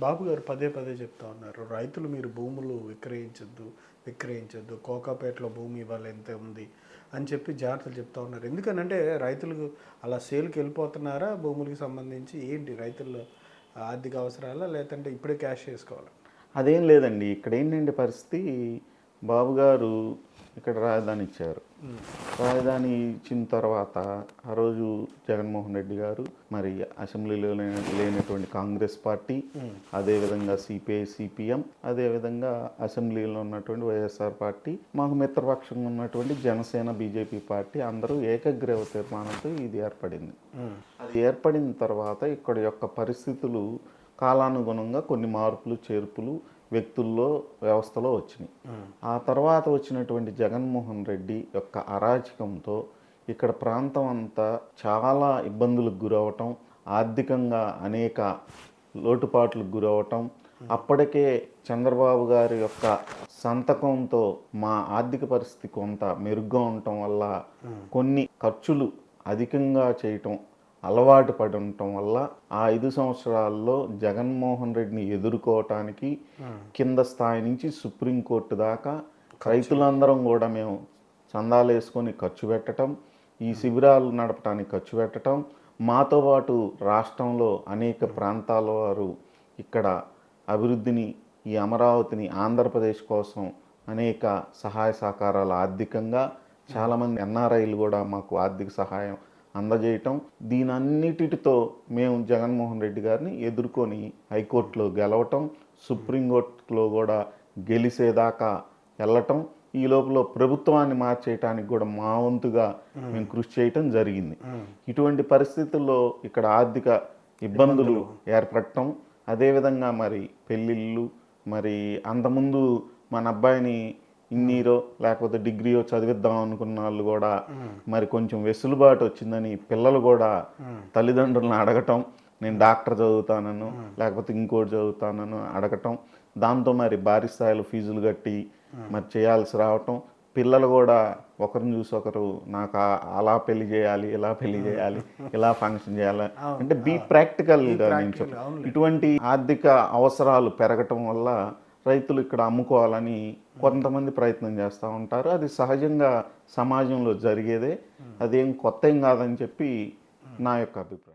బాబు గారు పదే పదే చెప్తా ఉన్నారు, రైతులు మీరు భూములు విక్రయించొద్దు, కోకాపేటలో భూమి ఇవాళ ఎంత ఉంది అని చెప్పి జాగ్రత్తలు చెప్తా ఉన్నారు. ఎందుకనంటే రైతులకు అలా సేల్కి వెళ్ళిపోతున్నారా భూములకి సంబంధించి, ఏంటి రైతుల ఆర్థిక అవసరాలా, లేదంటే ఇప్పుడే క్యాష్ చేసుకోవాలా? అదేం లేదండి. ఇక్కడ ఏంటంటే పరిస్థితి, బాబుగారు ఇక్కడ రాజధాని ఇచ్చారు. రాజధాని ఇచ్చిన తర్వాత ఆ రోజు జగన్మోహన్ రెడ్డి గారు మరి అసెంబ్లీలో లేనటువంటి కాంగ్రెస్ పార్టీ, అదేవిధంగా సిపిఐ సిపిఎం, అదేవిధంగా అసెంబ్లీలో ఉన్నటువంటి వైఎస్ఆర్ పార్టీ, మాకు మిత్రపక్షంగా ఉన్నటువంటి జనసేన బీజేపీ పార్టీ అందరూ ఏకగ్రీవ తీర్మానంతో ఇది ఏర్పడింది. అది ఏర్పడిన తర్వాత ఇక్కడ యొక్క పరిస్థితులు కాలానుగుణంగా కొన్ని మార్పులు చేర్పులు వ్యక్తుల్లో వ్యవస్థలో వచ్చినాయి. ఆ తర్వాత వచ్చినటువంటి జగన్మోహన్ రెడ్డి యొక్క అరాచకంతో ఇక్కడ ప్రాంతం అంతా చాలా ఇబ్బందులకు గురవటం, ఆర్థికంగా అనేక లోటుపాట్లకు గురవటం, అప్పటికే చంద్రబాబు గారి యొక్క సంతకంతో మా ఆర్థిక పరిస్థితి కొంత మెరుగ్గా ఉండటం వల్ల కొన్ని ఖర్చులు అధికంగా చేయటం అలవాటు పడి ఉండటం వల్ల ఆ 5 సంవత్సరాల్లో జగన్మోహన్ రెడ్డిని ఎదుర్కోవటానికి కింద స్థాయి నుంచి సుప్రీంకోర్టు దాకా రైతులందరం కూడా మేము చందాలు వేసుకొని ఖర్చు పెట్టడం, ఈ శిబిరాలు నడపడానికి ఖర్చు పెట్టడం, మాతో పాటు రాష్ట్రంలో అనేక ప్రాంతాల వారు ఇక్కడ అభివృద్ధిని, ఈ అమరావతిని ఆంధ్రప్రదేశ్ కోసం అనేక సహాయ సహకారాలు ఆర్థికంగా చాలామంది ఎన్ఆర్ఐలు కూడా మాకు ఆర్థిక సహాయం అందజేయటం, దీనన్నిటితో మేము జగన్మోహన్ రెడ్డి గారిని ఎదుర్కొని హైకోర్టులో గెలవటం, సుప్రీంకోర్టులో కూడా గెలిసేదాకా వెళ్ళటం, ఈ లోపల ప్రభుత్వాన్ని మార్చేయటానికి కూడా మా వంతుగా మేము కృషి చేయటం జరిగింది. ఇటువంటి పరిస్థితుల్లో ఇక్కడ ఆర్థిక ఇబ్బందులు ఏర్పడటం, అదేవిధంగా మరి పెళ్ళిళ్ళు, మరి అంతకుముందు మన అబ్బాయిని ఇంజనీరో లేకపోతే డిగ్రీయో చదివిద్దాం అనుకున్న వాళ్ళు కూడా మరి కొంచెం వెసులుబాటు వచ్చిందని పిల్లలు కూడా తల్లిదండ్రులను అడగటం, నేను డాక్టర్ చదువుతానను లేకపోతే ఇంకోటి చదువుతానను అడగటం, దాంతో మరి భారీ స్థాయిలో ఫీజులు కట్టి మరి చేయాల్సి రావటం, పిల్లలు కూడా ఒకరిని చూసి ఒకరు నాకు అలా పెళ్లి చేయాలి, ఇలా పెళ్లి చేయాలి, ఇలా ఫంక్షన్ చేయాలి అంటే బీ ప్రాక్టికల్గా నేను ఇటువంటి ఆర్థిక అవసరాలు పెరగటం వల్ల రైతులు ఇక్కడ అమ్ముకోవాలని కొంతమంది ప్రయత్నం చేస్తూ ఉంటారు. అది సహజంగా సమాజంలో జరిగేదే, అదేం కొత్త ఏం కాదని చెప్పి నా యొక్క అభిప్రాయం.